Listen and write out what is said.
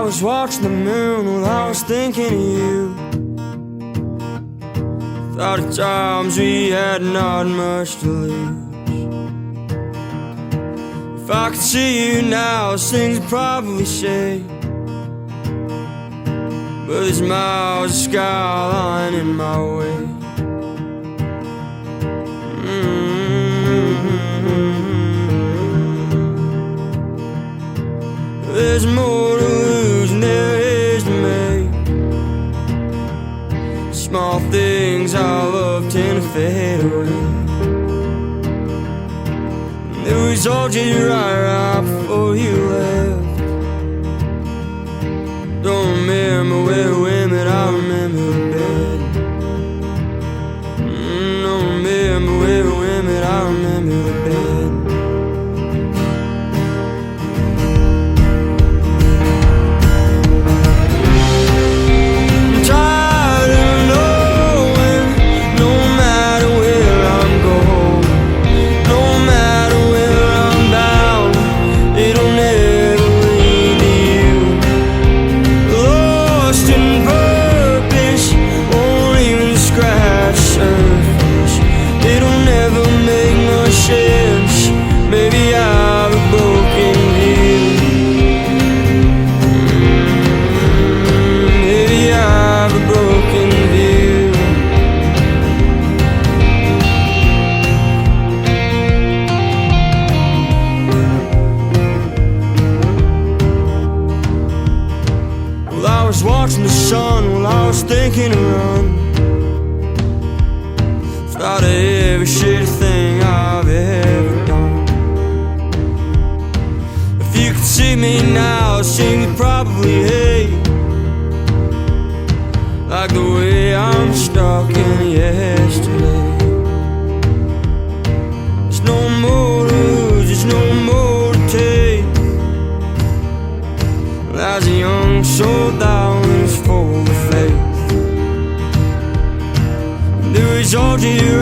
was watching the moon, well, I was thinking of you. Thought of times we had not much to lose. If I could see you now, things would probably shake. But there's miles of skyline in my way. There's more to lose than there is to make. Small things I love tend to fade away. It was all just right before you left. Don't remember where we went, but I remember the bed. Don't remember where we went, but I remember the bed. Watching the sun while I was thinking to run. Thought of every shitty thing I've ever done. If you could see me now, it seems you'd probably hate. Like the way I'm stuck in yesterday. There's no more to lose, there's no more to take. As a young soul down is full of faith. There is all to you